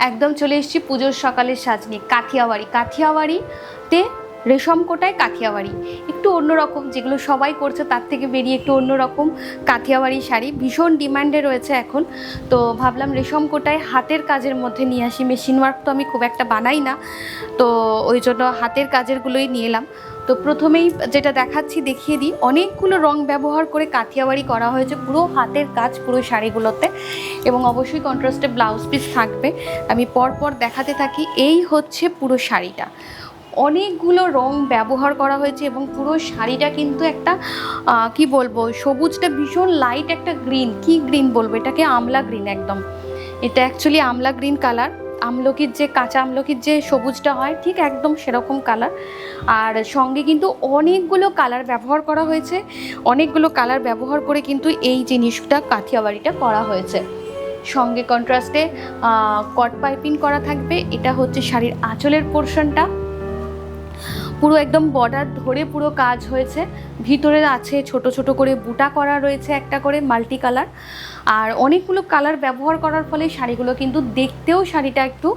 একদম চলে এসেছি পুজোর সকালের সাজ নিয়ে। কাথিয়াওয়াড়িতে রেশম কোটায় কাথিয়াওয়াড়ি একটু অন্যরকম, যেগুলো সবাই করছে তার থেকে বেরিয়ে একটু অন্যরকম কাথিয়াওয়াড়ি শাড়ি ভীষণ ডিমান্ডে রয়েছে এখন। তো ভাবলাম রেশম কোটায় হাতের কাজের মধ্যে নিয়ে আসি। মেশিন ওয়ার্ক তো আমি খুব একটা বানাই না, তো ওই জন্য হাতের কাজেরগুলোই নিয়ে এলাম। তো প্রথমেই যেটা দেখাচ্ছি দেখিয়ে দিই, অনেকগুলো রং ব্যবহার করে কাথিয়াওয়াড়ি করা হয়েছে পুরো হাতের কাজ পুরো শাড়িগুলোতে, এবং অবশ্যই কন্ট্রাস্টে ব্লাউজ পিস থাকবে। আমি পরপর দেখাতে থাকি। এই হচ্ছে পুরো শাড়িটা, অনেকগুলো রং ব্যবহার করা হয়েছে এবং পুরো শাড়িটা কিন্তু একটা কি বলবো, সবুজটা ভীষণ লাইট একটা গ্রিন, কি গ্রিন বলবো এটাকে, আমলা গ্রিন একদম। এটা অ্যাকচুয়ালি আমলা গ্রিন কালার, আমলকির যে কাঁচা আমলকির যে সবুজটা হয় ঠিক একদম সেরকম কালার। আর সঙ্গে কিন্তু অনেকগুলো কালার ব্যবহার করা হয়েছে, অনেকগুলো কালার ব্যবহার করে কিন্তু এই জিনিসটা কাথিয়াওয়াড়িটা করা হয়েছে। সঙ্গে কন্ট্রাস্টে কট পাইপিং করা থাকবে। এটা হচ্ছে শাড়ির আঁচলের পোর্শনটা, পুরো একদম বর্ডার ধরে পুরো কাজ হয়েছে। ভিতরে আছে ছোট ছোট করে বুটা করা রয়েছে একটা করে মাল্টি কালার। আর অনেকগুলো কালার ব্যবহার করার ফলে শাড়িগুলো কিন্তু দেখতেও শাড়িটা একটু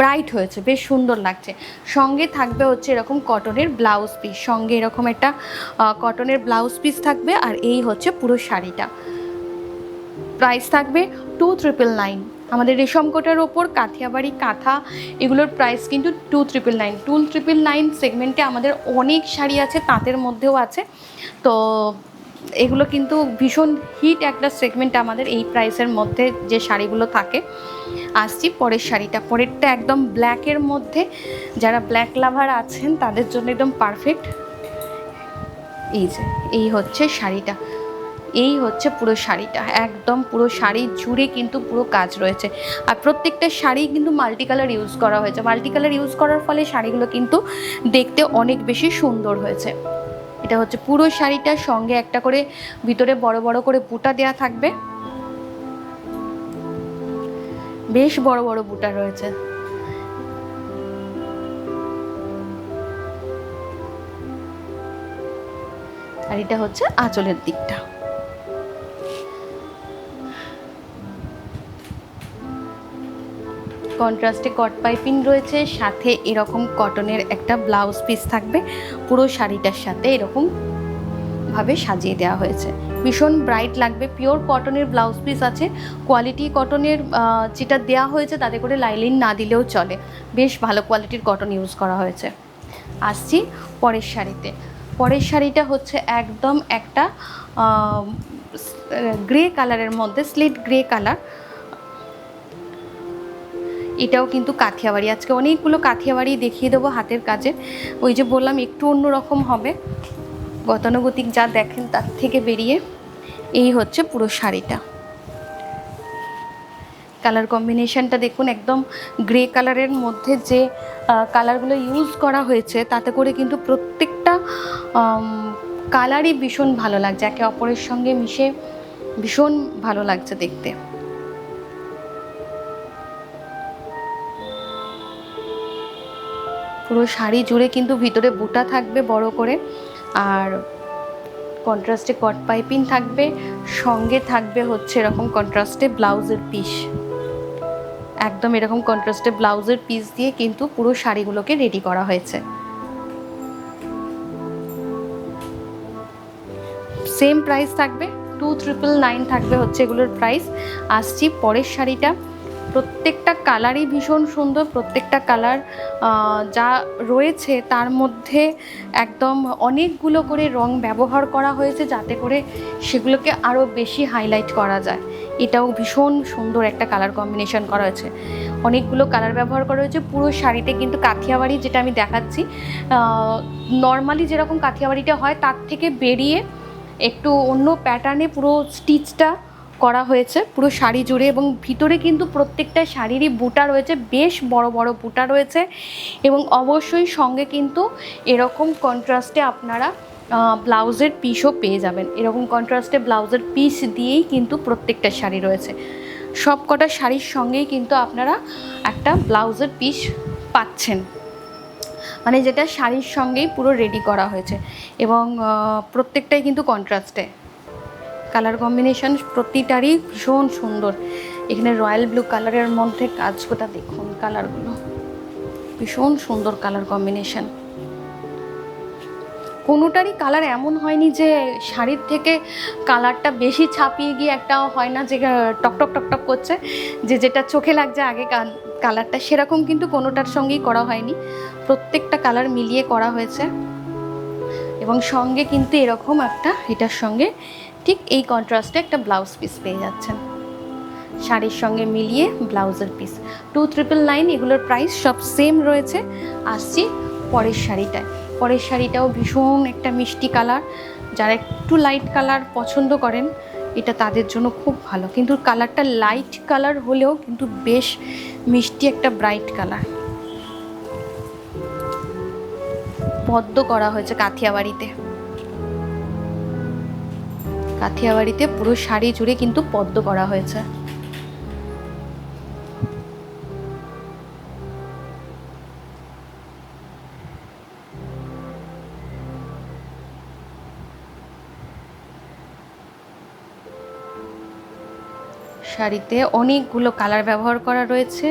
ব্রাইট হয়েছে, বেশ সুন্দর লাগছে। সঙ্গে থাকবে হচ্ছে এরকম কটনের ব্লাউজ পিস, সঙ্গে এরকম একটা কটনের ব্লাউজ পিস থাকবে। আর এই হচ্ছে পুরো শাড়িটা। প্রাইস থাকবে 2999। আমাদের রেশম কোটার ওপর কাথিয়াওয়াড়ি কাঁথা এগুলোর প্রাইস কিন্তু 2999। 2999 সেগমেন্টে আমাদের অনেক শাড়ি আছে, তাঁতের মধ্যেও আছে। তো এগুলো কিন্তু ভীষণ হিট একটা সেগমেন্ট আমাদের এই প্রাইসের মধ্যে যে শাড়িগুলো থাকে। আসছি পরের শাড়িটা, পরেরটা একদম ব্ল্যাকের মধ্যে, যারা ব্ল্যাক লাভার আছেন তাদের জন্য একদম পারফেক্ট। এই যে এই হচ্ছে শাড়িটা, এই হচ্ছে পুরো শাড়িটা, একদম পুরো শাড়ি জুড়ে কিন্তু পুরো কাজ রয়েছে। আর প্রত্যেকটা শাড়ি কিন্তু মাল্টি কালার ইউজ করা হয়েছে। মাল্টি কালার ইউজ করার ফলে শাড়িগুলো কিন্তু দেখতে অনেক বেশি সুন্দর হয়েছে। এটা হচ্ছে পুরো শাড়িটার সঙ্গে একটা করে ভিতরে বড় বড় করে বুটা দেয়া থাকবে, বেশ বড় বড় বুটা রয়েছে। আর এটা হচ্ছে আঁচলের দিকটা। কন্ট্রাস্টে কট পাইপিং রয়েছে, সাথে এরকম কটনের একটা ব্লাউজ পিস থাকবে। পুরো শাড়িটার সাথে এরকম ভাবে সাজিয়ে দেওয়া হয়েছে, ভীষণ ব্রাইট লাগবে। পিওর কটনের ব্লাউজ পিস আছে, কোয়ালিটি কটনের যেটা দেওয়া হয়েছে তাতে করে লাইলিন না দিলেও চলে, বেশ ভালো কোয়ালিটির কটন ইউজ করা হয়েছে। আসছি পরের শাড়িতে। পরের শাড়িটা হচ্ছে একদম একটা গ্রে কালারের মধ্যে, স্লিট গ্রে কালার। এটাও কিন্তু কাথিয়াওয়াড়ি। আজকে অনেকগুলো কাথিয়াওয়াড়ি দেখিয়ে দেবো হাতের কাজে। ওই যে বললাম একটু অন্যরকম হবে, গতানুগতিক যা দেখেন তার থেকে বেরিয়ে। এই হচ্ছে পুরো শাড়িটা, কালার কম্বিনেশনটা দেখুন, একদম গ্রে কালারের মধ্যে যে কালারগুলো ইউজ করা হয়েছে তাতে করে কিন্তু প্রত্যেকটা কালারই ভীষণ ভালো লাগছে, একে অপরের সঙ্গে মিশে ভীষণ ভালো লাগছে দেখতে। পুরো শাড়ি জুড়ে কিন্তু ভিতরে বুটা থাকবে বড় করে, আর কন্ট্রাস্টে কট পাইপিং থাকবে। সঙ্গে থাকবে হচ্ছে এরকম কন্ট্রাস্টে ব্লাউজের পিস, একদম এরকম কন্ট্রাস্টে ব্লাউজের পিস দিয়ে কিন্তু পুরো শাড়িগুলোকে রেডি করা হয়েছে। সেম প্রাইস থাকবে 2999 থাকবে হচ্ছে এগুলোর প্রাইস। আসছি পরের শাড়িটা। প্রত্যেকটা কালারই ভীষণ সুন্দর, প্রত্যেকটা কালার যা রয়েছে তার মধ্যে একদম অনেকগুলো করে রং ব্যবহার করা হয়েছে যাতে করে সেগুলোকে আরও বেশি হাইলাইট করা যায়। এটাও ভীষণ সুন্দর একটা কালার কম্বিনেশন করা হয়েছে, অনেকগুলো কালার ব্যবহার করা হয়েছে পুরো শাড়িতে। কিন্তু কাথিয়াওয়াড়ি যেটা আমি দেখাচ্ছি, নর্মালি যেরকম কাথিয়াওয়াড়িটা হয় তার থেকে বেরিয়ে একটু অন্য প্যাটার্নে পুরো স্টিচটা করা হয়েছে পুরো শাড়ি জুড়ে। এবং ভিতরে কিন্তু প্রত্যেকটা শাড়িরই বুটা রয়েছে, বেশ বড় বড় বুটা রয়েছে। এবং অবশ্যই সঙ্গে কিন্তু এরকম কন্ট্রাস্টে আপনারা ব্লাউজের পিসও পেয়ে যাবেন। এরকম কন্ট্রাস্টে ব্লাউজের পিস দিয়েই কিন্তু প্রত্যেকটা শাড়ি রয়েছে। সব কটা শাড়ির সঙ্গেই কিন্তু আপনারা একটা ব্লাউজের পিস পাচ্ছেন, মানে যেটা শাড়ির সঙ্গেই পুরো রেডি করা হয়েছে। এবং প্রত্যেকটাই কিন্তু কন্ট্রাস্টে, কালার কম্বিনেশন প্রতিটারই ভীষণ সুন্দর। এখানে রয়্যাল ব্লু কালারের মধ্যে কাজটা দেখুন, কালারগুলো ভীষণ সুন্দর কালার কম্বিনেশন। কোনোটারই কালার এমন হয়নি যে শাড়ির থেকে কালারটা বেশি ছাপিয়ে গিয়ে একটা হয় না যে টকটক টকটক করছে, যে যেটা চোখে লাগছে আগে কালারটা, সেরকম কিন্তু কোনোটার সঙ্গেই করা হয়নি। প্রত্যেকটা কালার মিলিয়ে করা হয়েছে। এবং সঙ্গে কিন্তু এরকম একটা, এটার সঙ্গে ঠিক এই কন্ট্রাস্টে একটা ব্লাউজ পিস পেয়ে যাচ্ছেন, শাড়ির সঙ্গে মিলিয়ে ব্লাউজের পিস। 2999 এগুলোর প্রাইস সব সেম রয়েছে। আসছি পরের শাড়িটায়। পরের শাড়িটাও ভীষণ একটা মিষ্টি কালার, যারা একটু লাইট কালার পছন্দ করেন এটা তাদের জন্য খুব ভালো। কিন্তু কালারটা লাইট কালার হলেও কিন্তু বেশ মিষ্টি একটা ব্রাইট কালার। পদ্ম করা হয়েছে কাথিয়াবাড়িতে, কাথিয়াবাড়িতে পুরো শাড়ি জুড়ে কিন্তু পদ্ম করা হয়েছে। শাড়িতে অনেকগুলো কালার ব্যবহার করা রয়েছে,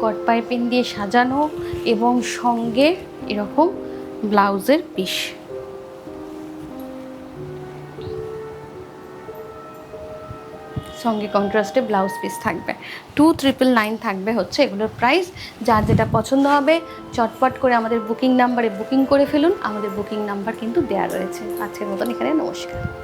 কট পাইপিং দিয়ে সাজানো, এবং সঙ্গে এরকম ব্লাউজের পিস। সঙ্গে কন্ট্রাস্টে ব্লাউজ পিস থাকবে। 2999 থাকবে হচ্ছে এগুলোর প্রাইস। যার যেটা পছন্দ হবে চটপট করে আমাদের বুকিং নাম্বারে বুকিং করে ফেলুন। আমাদের বুকিং নাম্বার কিন্তু দেওয়া রয়েছে। আজকের মতন এখানে নমস্কার।